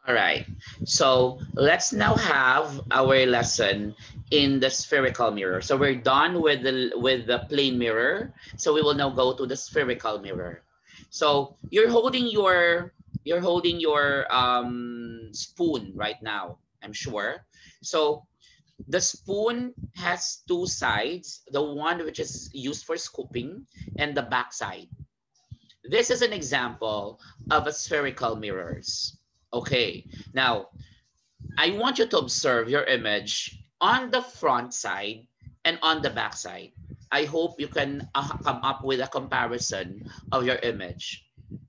All right. So let's now have our lesson in the spherical mirror. So we're done with the plane mirror. So we will now go to the spherical mirror. So you're holding your spoon right now, I'm sure. So the spoon has two sides, the one which is used for scooping and the back side. This is an example of a spherical mirrors. Okay, now I want you to observe your image on the front side and on the back side. I hope you can come up with a comparison of your image.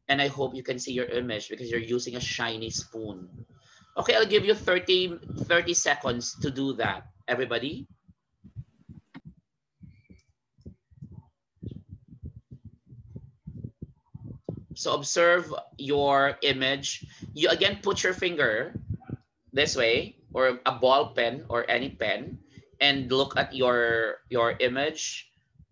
And I hope you can see your image because you're using a shiny spoon. Okay, I'll give you 30 seconds to do that. Everybody? So observe your image. You again put your finger this way or a ball pen or any pen and look at your image.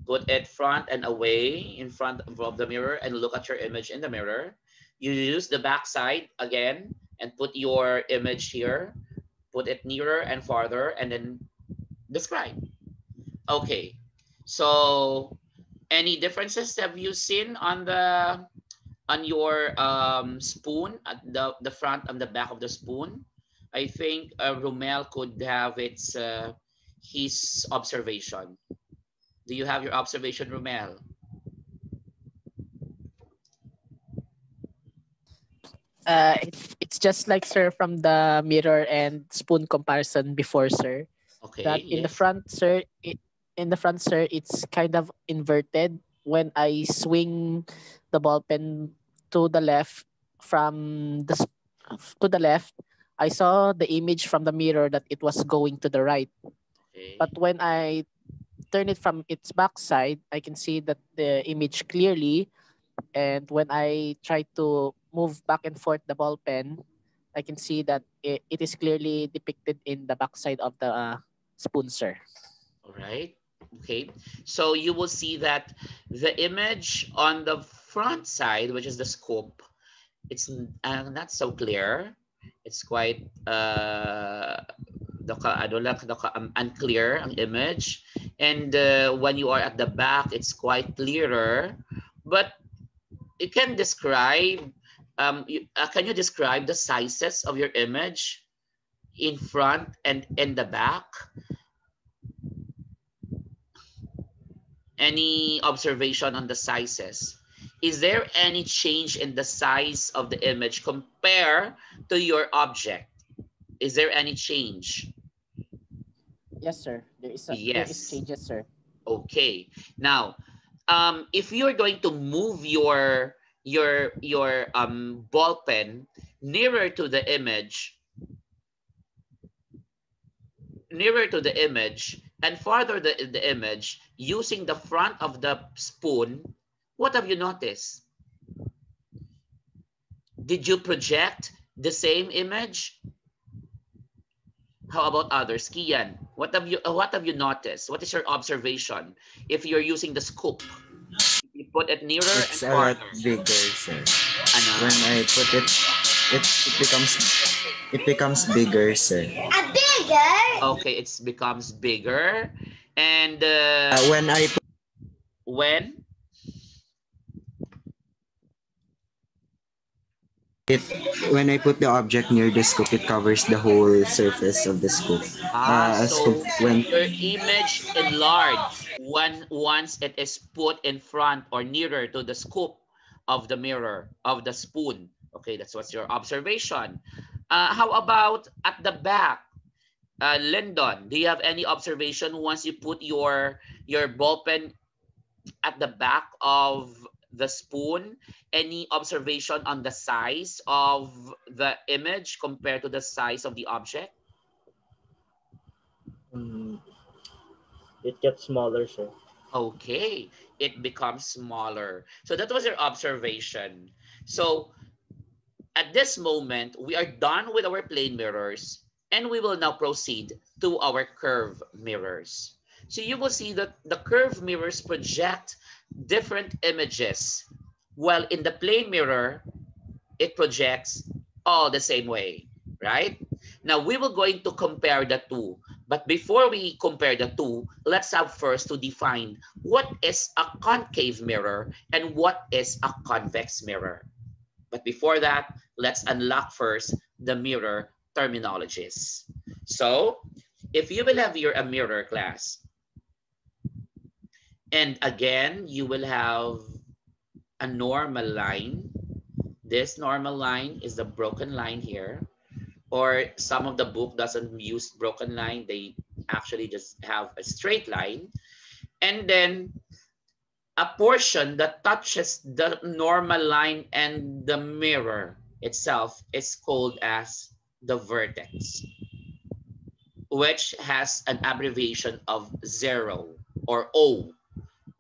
Put it front and away in front of the mirror and look at your image in the mirror. You use the back side again and put your image here. Put it nearer and farther and then describe. Okay. So any differences have you seen on your spoon at the front and the back of the spoon? I think Romel could have his observation. Do you have your observation, Romel? It's just like, sir, from the mirror and spoon comparison before, sir. Okay, That in the yes. front, sir, it's kind of inverted. When I swing the ball pen to the left from to the left, I saw the image from the mirror that it was going to the right. But Okay. when I turn it from its back side, I can see that the image clearly. And when I try to move back and forth the ball pen, I can see that it is clearly depicted in the backside of the spoon, sir. All right. Okay. So you will see that the image on the front side, which is the scope, it's not so clear. It's quite unclear ang image. And when you are at the back, it's quite clearer. But you can describe, can you describe the sizes of your image in front and in the back? Any observation on the sizes? Is there any change in the size of the image compared to your object? Is there any change? Yes, sir. There is Yes. changes, sir. Okay. Now, if you're going to move your ball pen nearer to the image, and farther the image using the front of the spoon, what have you noticed? Did you project the same image? How about others? Kian, what have you noticed? What is your observation if you're using the scoop? You put it nearer and It's a lot farther. bigger, sir. Ano? When I put it, it becomes bigger, sir. A bigger? Okay, it becomes bigger. And When I when? it when I put the object near the scoop, it covers the whole surface of the scoop. A scoop So when your image enlarged once it is put in front or nearer to the scoop of the mirror, of the spoon. Okay, that's what's your observation. How about at the back? Lyndon, do you have any observation once you put your ball pen at the back of the spoon? Any observation on the size of the image compared to the size of the object? It gets smaller, sir. Okay, it becomes smaller. So that was your observation. So at this moment, we are done with our plane mirrors and we will now proceed to our curve mirrors. So you will see that the curve mirrors project different images, while in the plane mirror, it projects all the same way. right? Now we will going to compare the two. But before we compare the two, let's have first to define what is a concave mirror and what is a convex mirror. But before that, let's unlock first the mirror terminologies. So if you will have here a mirror class, and again, you will have a normal line. This normal line is the broken line here. Or some of the book doesn't use broken line. They actually just have a straight line. And then a portion that touches the normal line and the mirror itself is called as the vertex, which has an abbreviation of 0 or O.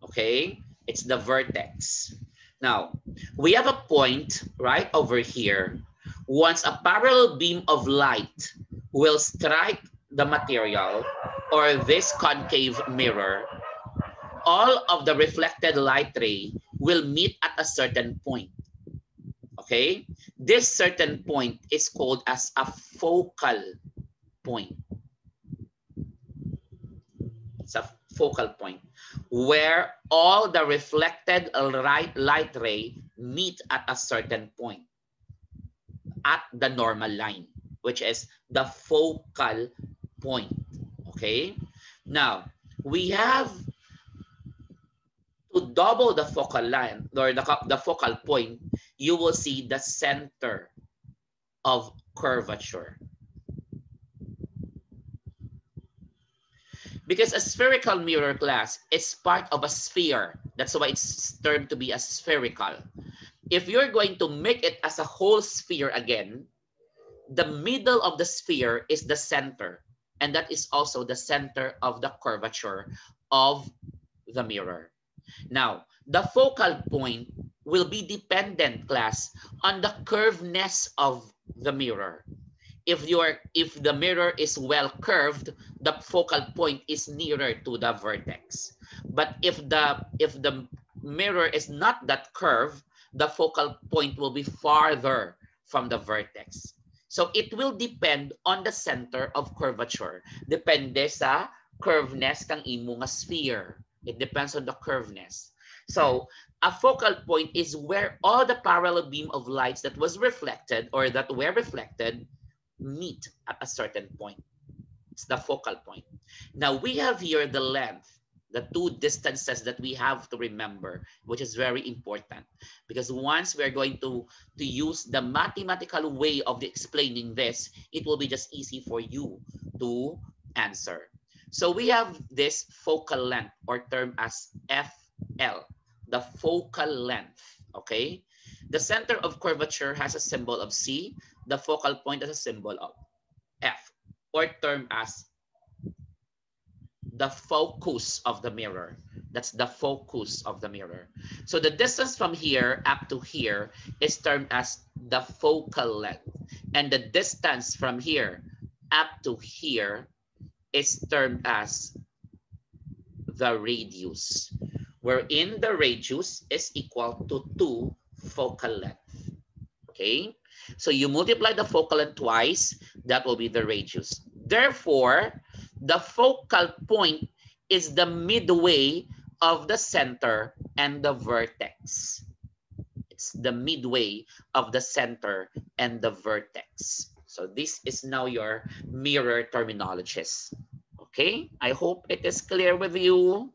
Okay, it's the vertex. Now, we have a point right over here. Once a parallel beam of light will strike the material or this concave mirror, all of the reflected light ray will meet at a certain point. Okay, this certain point is called as a focal point. It's a focal point where all the reflected light ray meet at a certain point at the normal line, which is the focal point. Okay, now we have to double the focal line or the focal point. You will see the center of curvature. Because a spherical mirror class is part of a sphere. That's why it's termed to be a spherical. If you're going to make it as a whole sphere again, the middle of the sphere is the center. And that is also the center of the curvature of the mirror. Now, the focal point will be dependent, class, on the curvedness of the mirror. If the mirror is well curved, the focal point is nearer to the vertex. But if the mirror is not that curved, the focal point will be farther from the vertex. So it will depend on the center of curvature. Depende sa curveness kang imo nga sphere. It depends on the curveness. So a focal point is where all the parallel beam of lights that was reflected or that were reflected meet at a certain point. It's the focal point. Now we have here the length, the two distances that we have to remember, which is very important because once we're going to use the mathematical way of explaining this, it will be just easy for you to answer. So we have this focal length or term as FL, the focal length, okay? The center of curvature has a symbol of C. The focal point has a symbol of F, or term as the focus of the mirror. That's the focus of the mirror. So the distance from here up to here is termed as the focal length. And the distance from here up to here is termed as the radius, wherein the radius is equal to 2 focal length. Okay? So you multiply the focal length twice, that will be the radius. Therefore, the focal point is the midway of the center and the vertex. It's the midway of the center and the vertex. So this is now your mirror terminologies. Okay, I hope it is clear with you.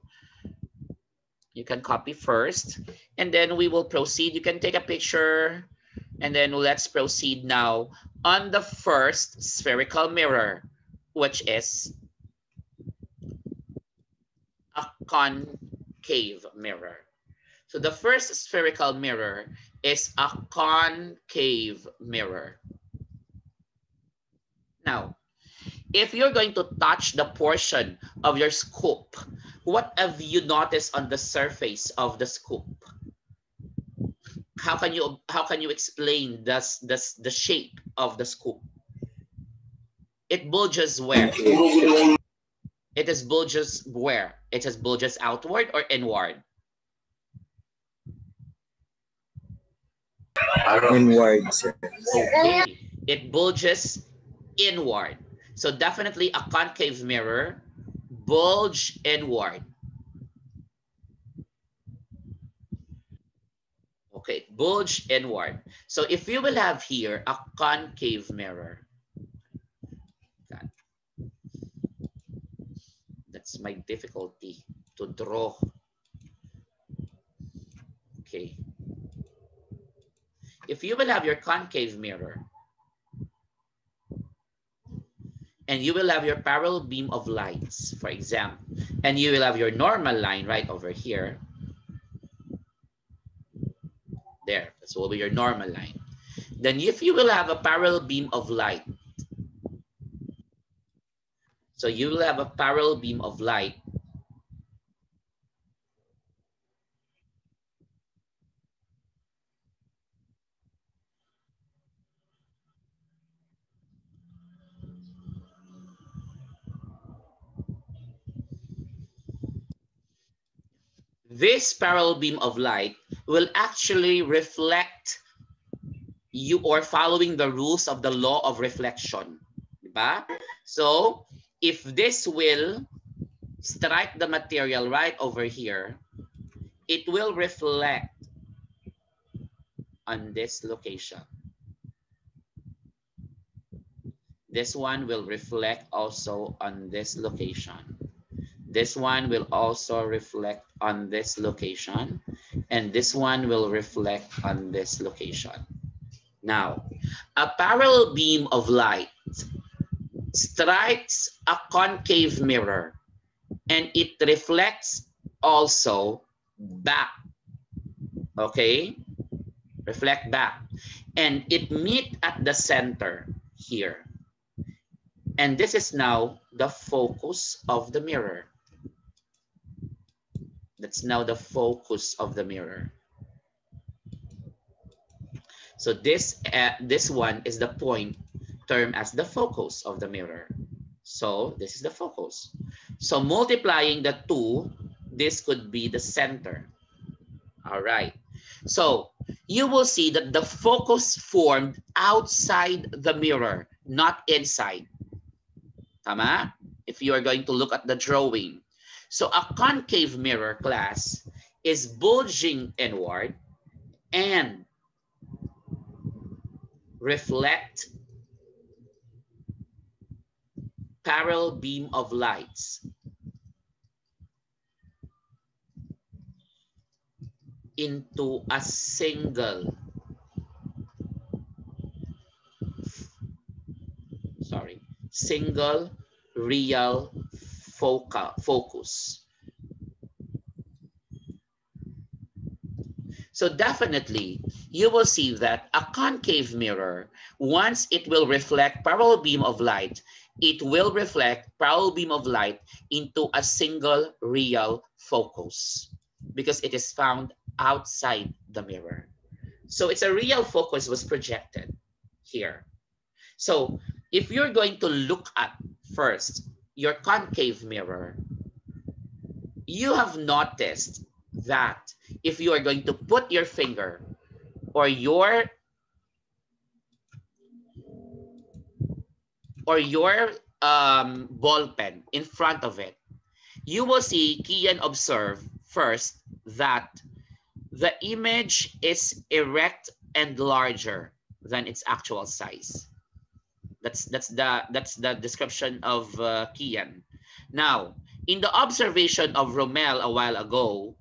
You can copy first and then we will proceed. You can take a picture and then let's proceed now on the first spherical mirror, which is a concave mirror. So the first spherical mirror is a concave mirror. Now, if you're going to touch the portion of your scoop, what have you noticed on the surface of the scoop? How can you explain the shape of the scoop? It bulges where? It is bulges where? It is bulges outward or inward? Inward, sir. Okay. It bulges inward. So definitely a concave mirror, bulge inward. Okay, bulge inward. So if you will have here a concave mirror, that's my difficulty to draw. Okay. If you will have your concave mirror and you will have your parallel beam of lights, for example, and you will have your normal line right over here. There, this will be your normal line. Then if you will have a parallel beam of light, so you will have a parallel beam of light. This parallel beam of light will actually reflect you or following the rules of the law of reflection. Diba? So if this will strike the material right over here, it will reflect on this location. This one will reflect also on this location. This one will also reflect on this location. And this one will reflect on this location. Now, a parallel beam of light strikes a concave mirror and it reflects also back. Okay? Reflect back. And it meet at the center here. And this is now the focus of the mirror. That's now the focus of the mirror. So this one is the point termed as the focus of the mirror. So this is the focus. So multiplying the two, this could be the center. All right. So you will see that the focus formed outside the mirror, not inside. Tama? If you are going to look at the drawing. So a concave mirror, class, is bulging inward and reflect parallel beam of lights into a single real focus. So definitely, you will see that a concave mirror, once it will reflect parallel beam of light, it will reflect parallel beam of light into a single real focus because it is found outside the mirror. So it's a real focus was projected here. So if you're going to look at first your concave mirror, you have noticed that if you are going to put your finger or your ball pen in front of it, you will see Kian observe first that the image is erect and larger than its actual size. That's the description of Kian. Now, in the observation of Romel a while ago,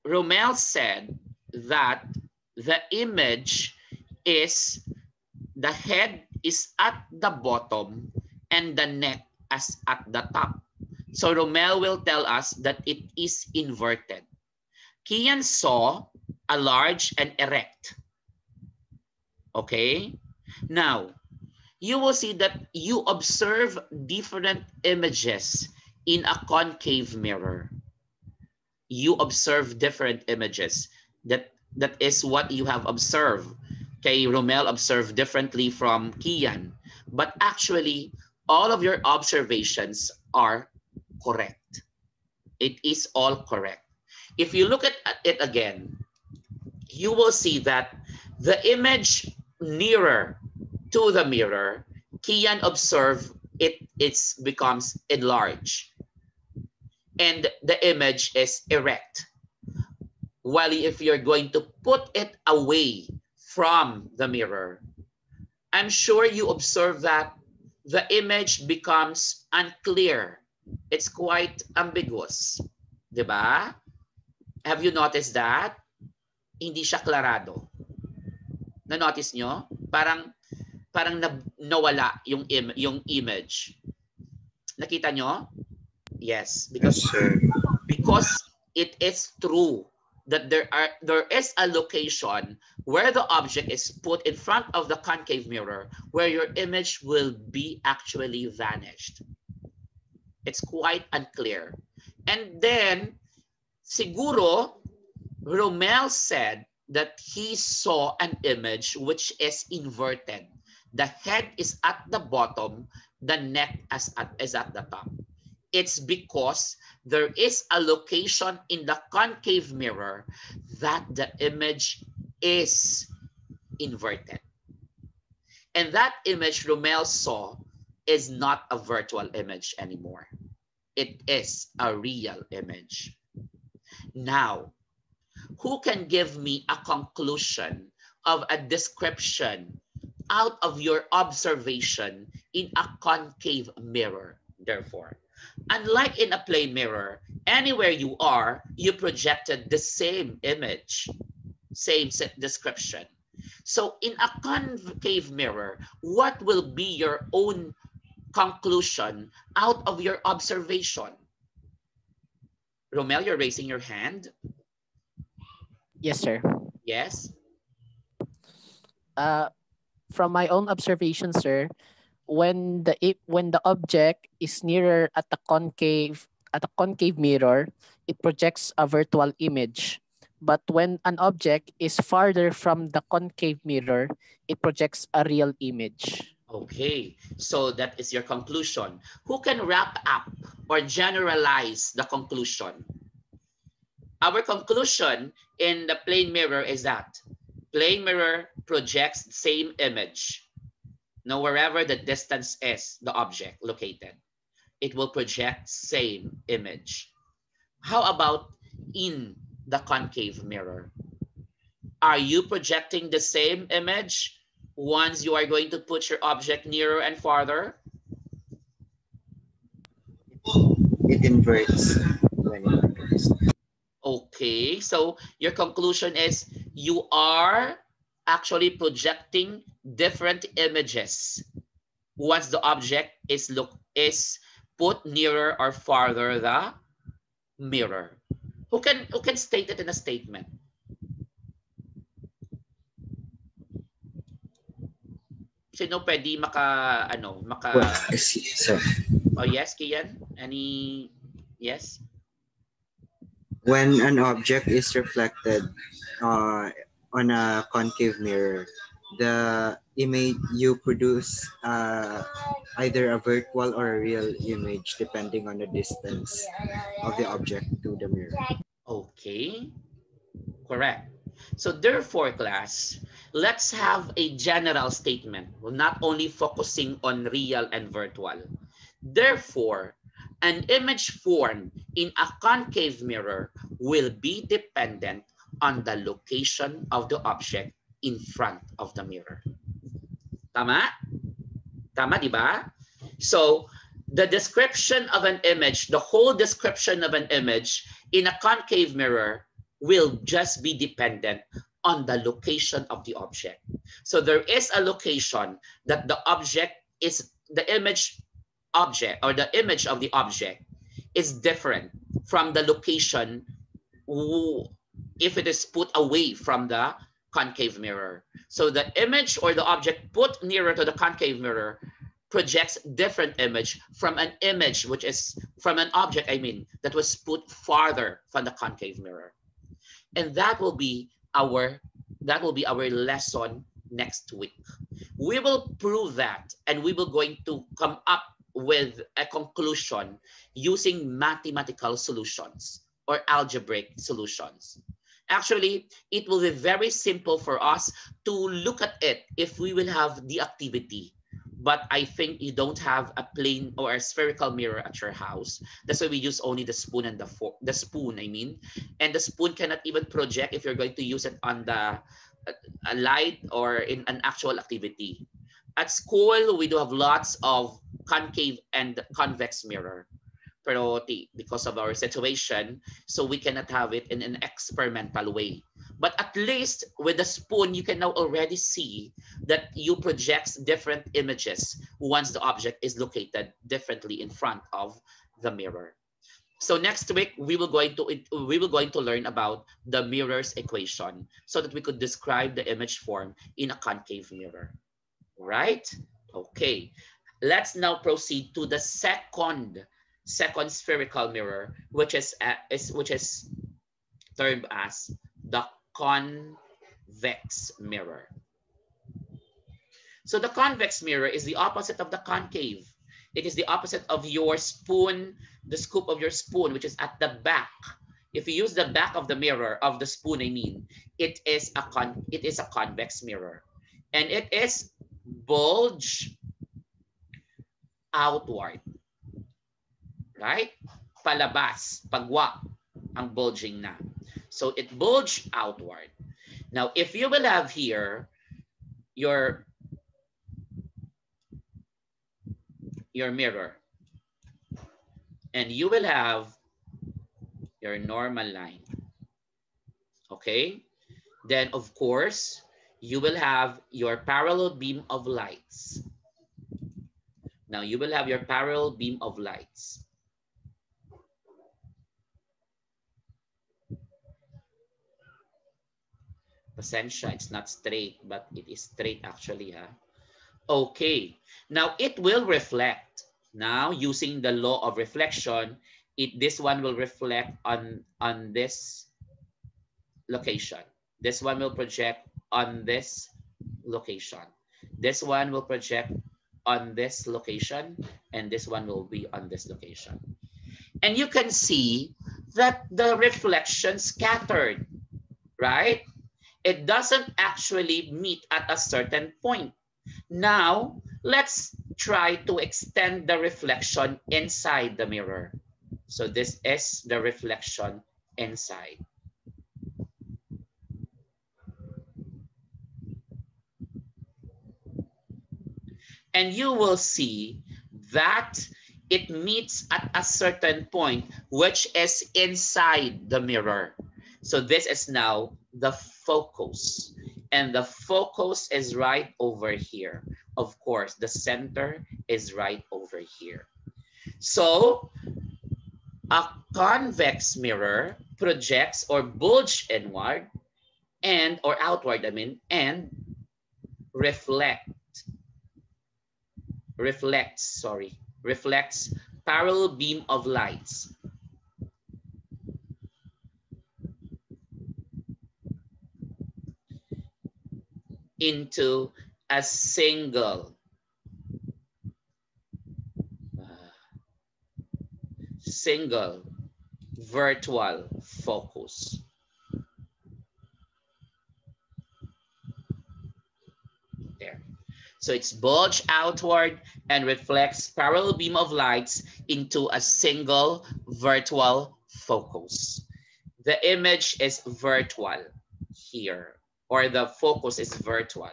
Romel said that the image is the head is at the bottom and the neck as at the top. So Romel will tell us that it is inverted. Kian saw a large and erect. Okay? Now, you will see that you observe different images in a concave mirror. You observe different images. That is what you have observed. Okay, Romel observed differently from Kian. But actually, all of your observations are correct. It is all correct. If you look at it again, you will see that the image nearer to the mirror, Kian observe it becomes enlarged and the image is erect. While if you're going to put it away from the mirror, I'm sure you observe that the image becomes unclear. It's quite ambiguous. Diba? Have you noticed that? Hindi siya klarado. Na-notice nyo? Parang nawala yung image. Nakita nyo? Yes, because it is true that there is a location where the object is put in front of the concave mirror where your image will be actually vanished. It's quite unclear. And then siguro Romel said that he saw an image which is inverted. The head is at the bottom, the neck is at the top. It's because there is a location in the concave mirror that the image is inverted. And that image Romel saw is not a virtual image anymore. It is a real image. Now, who can give me a conclusion of a description out of your observation in a concave mirror? Therefore, unlike in a plane mirror, anywhere you are, you projected the same image, same description. So in a concave mirror, what will be your own conclusion out of your observation? Romel, you're raising your hand. Yes, sir. Yes. From my own observation, sir, when the object is nearer at the concave mirror, it projects a virtual image. But when an object is farther from the concave mirror, it projects a real image. Okay, so that is your conclusion. Who can wrap up or generalize the conclusion? Our conclusion in the plane mirror is that plane mirror projects the same image. Now, wherever the distance is, the object located, it will project same image. How about in the concave mirror? Are you projecting the same image once you are going to put your object nearer and farther? It inverts when it inverts. Okay, so your conclusion is you are actually projecting different images once the object is put nearer or farther the mirror. Who can state it in a statement? Sino pwede maka So, Oh yes, Kian? Any yes? when an object is reflected on a concave mirror, the image you produce either a virtual or a real image depending on the distance of the object to the mirror. Okay, correct. So therefore, class, let's have a general statement. We're not only focusing on real and virtual. Therefore, an image formed in a concave mirror will be dependent on the location of the object in front of the mirror. Tama? Tama, di ba? So, the description of an image, the whole description of an image in a concave mirror will just be dependent on the location of the object. So there is a location that the object is, the image object or the image of the object is different from the location if it is put away from the concave mirror. So the image or the object put nearer to the concave mirror projects different image from an image which is from an object, that was put farther from the concave mirror. And that will be our lesson next week. We will prove that, and we will going to come up with a conclusion using mathematical solutions or algebraic solutions. Actually, it will be very simple for us to look at it if we will have the activity. But I think you don't have a plain or a spherical mirror at your house. That's why we use only the spoon and the spoon, I mean. And the spoon cannot even project if you're going to use it on the a light or in an actual activity. At school, we do have lots of concave and convex mirror. Pero because of our situation, so we cannot have it in an experimental way. But at least with the spoon, you can now already see that you project different images once the object is located differently in front of the mirror. So next week we will going to learn about the mirror's equation so that we could describe the image form in a concave mirror. Right? Okay. Let's now proceed to the second spherical mirror, which is termed as the convex mirror. So the convex mirror is the opposite of the concave. It is the opposite of your spoon, the scoop of your spoon, which is at the back. If you use the back of the mirror, of the spoon, I mean, it is a convex mirror. And it is bulge outward. Right? Palabas, pagwa, ang bulging na. So it bulge outward. Now, if you will have here your mirror, and you will have your normal line, okay? Then, of course, you will have your parallel beam of lights. Now, you will have your parallel beam of lights. Pasensya, it's not straight, but it is straight actually, huh? Okay, now it will reflect. Now, using the law of reflection, this one will reflect on this location. This one will project on this location. This one will project on this location, and this one will be on this location. And you can see that the reflection scattered, right? It doesn't actually meet at a certain point. Now, let's try to extend the reflection inside the mirror. So this is the reflection inside. And you will see that it meets at a certain point, which is inside the mirror. So this is now the focus. And the focus is right over here. Of course, the center is right over here. So a convex mirror projects or bulge inward and or outward, I mean, and reflects parallel beam of lights into a single virtual focus. There. So it's bulged outward and reflects parallel beam of lights into a single virtual focus. The image is virtual here, or the focus is virtual.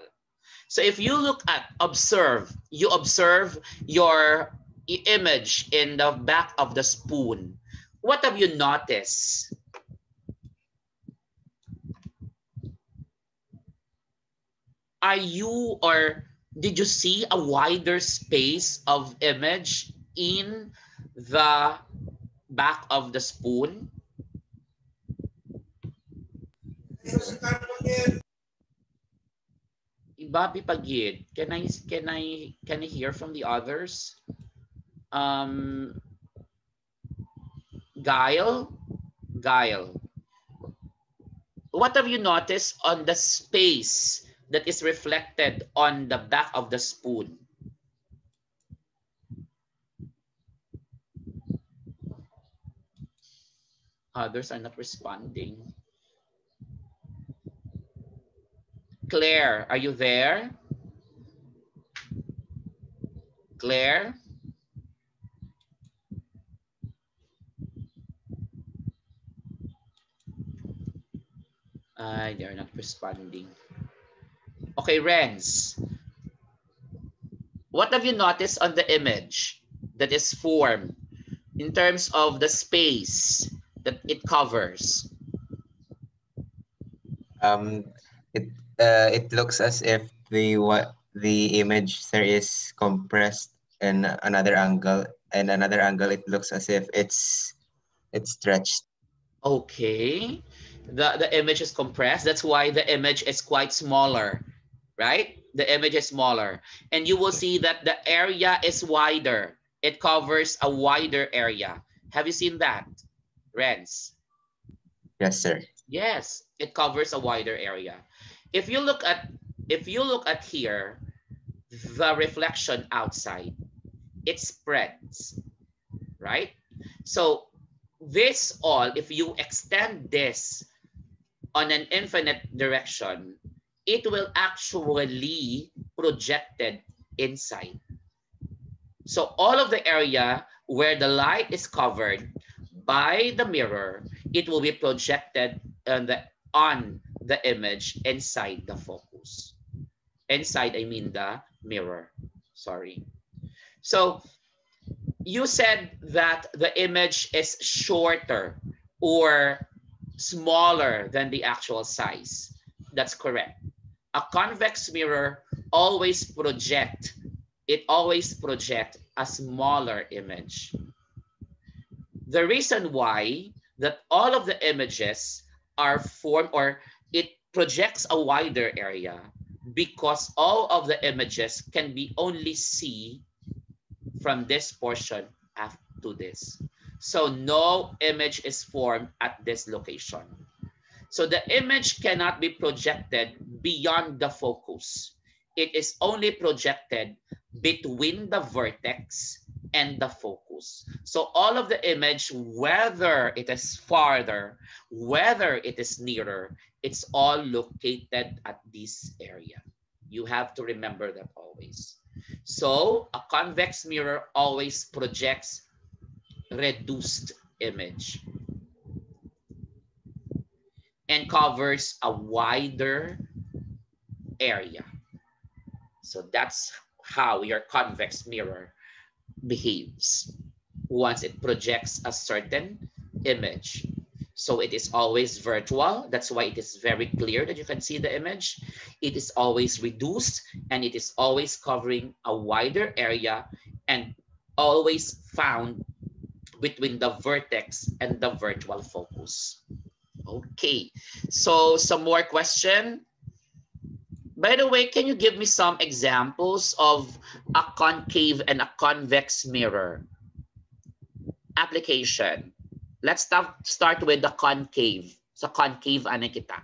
So if you look at, you observe your image in the back of the spoon. What have you noticed? Did you see a wider space of image in the back of the spoon? Bobby Pagid, can I hear from the others? Guile, what have you noticed on the space that is reflected on the back of the spoon? Others are not responding. Claire, are you there? Claire? They're not responding. Okay, Renz. What have you noticed on the image that is formed in terms of the space that it covers? It looks as if the image there is compressed in another angle, and another angle it looks as if it's stretched. Okay, the image is compressed. That's why the image is quite smaller, right? The image is smaller, and you will see that the area is wider. It covers a wider area. Have you seen that, Renz? Yes, sir. Yes, it covers a wider area. If you look at here, the reflection outside, it spreads, right? So this all, if you extend this on an infinite direction, it will actually projected inside. So all of the area where the light is covered by the mirror, it will be projected on the image inside the focus. Inside, I mean the mirror. Sorry. So you said that the image is shorter or smaller than the actual size. That's correct. A convex mirror always projects a smaller image. The reason why that all of the images are formed, or it projects a wider area, because all of the images can be only seen from this portion up to this. So no image is formed at this location. So the image cannot be projected beyond the focus. It is only projected between the vertex and the focus. So all of the image, whether it is farther, whether it is nearer, it's all located at this area. You have to remember that always. So a convex mirror always projects reduced image and covers a wider area. So that's how your convex mirror behaves once it projects a certain image. So it is always virtual. That's why it is very clear that you can see the image. It is always reduced, and it is always covering a wider area and always found between the vertex and the virtual focus. Okay, so some more question. By the way, can you give me some examples of a concave and a convex mirror application? Let's start with the concave. So concave, ano kita?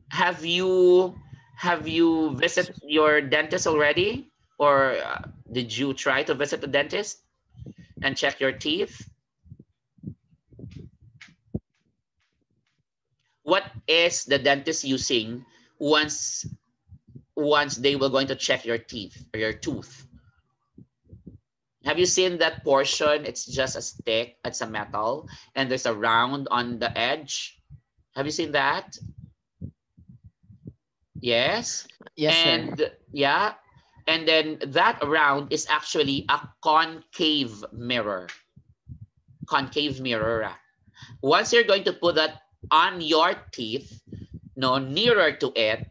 Have you visited your dentist already? Or did you try to visit the dentist and check your teeth? What is the dentist using once they were going to check your teeth or your tooth? Have you seen that portion? It's just a stick, it's a metal, and there's a round on the edge. Have you seen that? Yes. Yes, and sir. yeah, and then that round is actually a concave mirror. Concave mirror. Once you're going to put that on your teeth, no, nearer to it,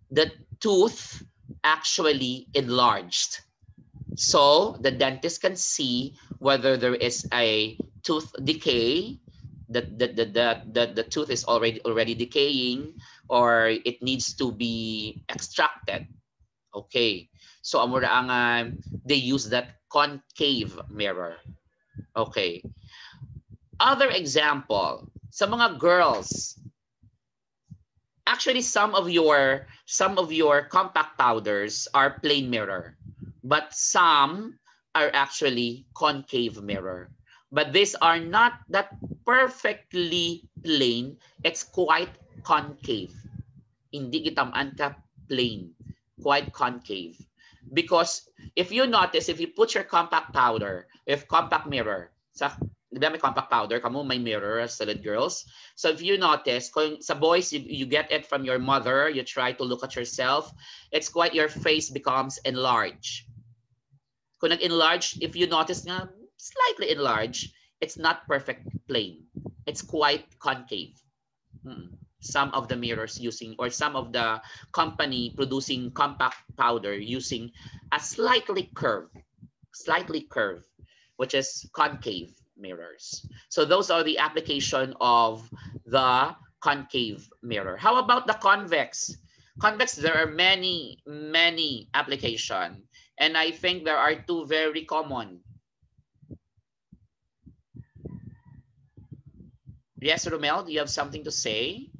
the tooth actually enlarged. So the dentist can see whether there is a tooth decay, that the tooth is already decaying, or it needs to be extracted. Okay, so they use that concave mirror. Okay. Other example, sa mga girls, actually some of your compact powders are plain mirror, but some are actually concave mirror. But these are not that perfectly plane. It's quite concave. Hindi gitamaan ka plane. Quite concave. Because if you notice, if you put your compact powder, if compact mirror, sa may compact powder, kamo may mirror, solid girls. So if you notice, kung sa boys, you get it from your mother, you try to look at yourself, it's quite your face becomes enlarged. Kung nag-enlarge, if you notice nga, slightly enlarged, it's not perfect plane. It's quite concave. Some of the mirrors using, or some of the company producing compact powder using a slightly curved, which is concave mirrors. So those are the application of the concave mirror. How about the convex? Convex, there are many application. And I think there are two very common. Yes, Romel, do you have something to say?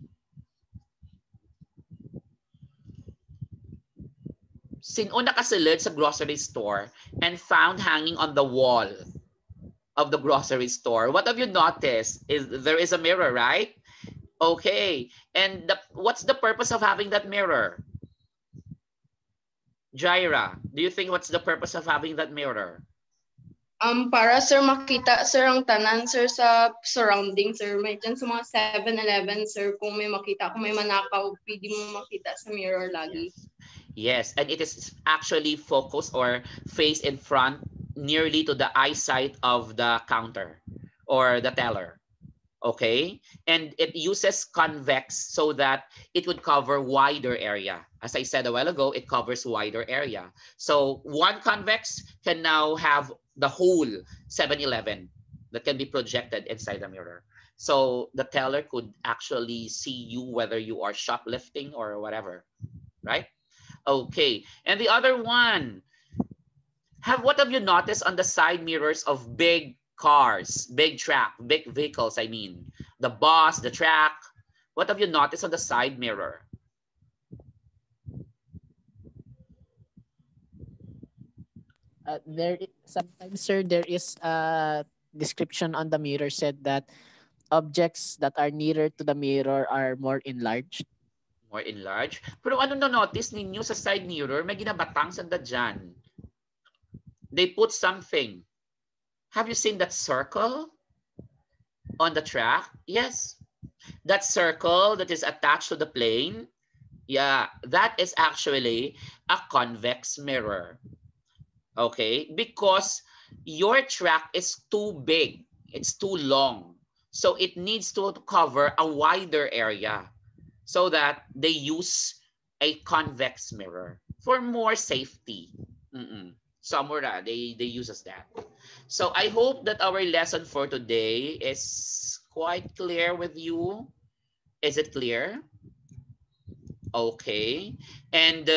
Sino nakasilid sa grocery store and found hanging on the wall of the grocery store? What have you noticed? There is a mirror, right? Okay. And what's the purpose of having that mirror? Jaira, do you think what's the purpose of having that mirror? Para sir makita sir ang tanan sir sa surrounding sir. May dyan sa mga 7-Eleven sir, kung may makita, kung may manakaw, pwede mo makita sa mirror lagi. Yes, and it is actually focused or faced in front nearly to the eyesight of the counter or the teller. Okay, and it uses convex so that it would cover wider area. As I said a while ago, it covers wider area. So one convex can now have the whole 7-Eleven that can be projected inside the mirror. So the teller could actually see you whether you are shoplifting or whatever, right? Okay, and the other one, what have you noticed on the side mirrors of big cars, big vehicles, I mean, the bus, the truck? What have you noticed on the side mirror? Sometimes, sir, there is a description on the mirror said that objects that are nearer to the mirror are more enlarged. More enlarged? Pero ano na-notice ninyo sa side mirror, may ginabatang sanda dyan. They put something. Have you seen that circle on the track? Yes. That circle that is attached to the plane, yeah, that is actually a convex mirror. Okay, because your track is too big, it's too long, so it needs to cover a wider area, so that they use a convex mirror for more safety. Somewhere they uses that. So I hope that our lesson for today is quite clear with you. Is it clear? Okay, and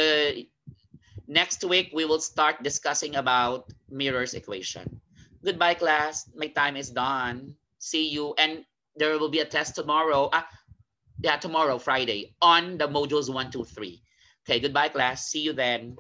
next week, we will start discussing about mirrors equation. Goodbye, class. My time is done. See you. And there will be a test tomorrow. Tomorrow, Friday, on the modules 1, 2, 3. Okay, goodbye, class. See you then.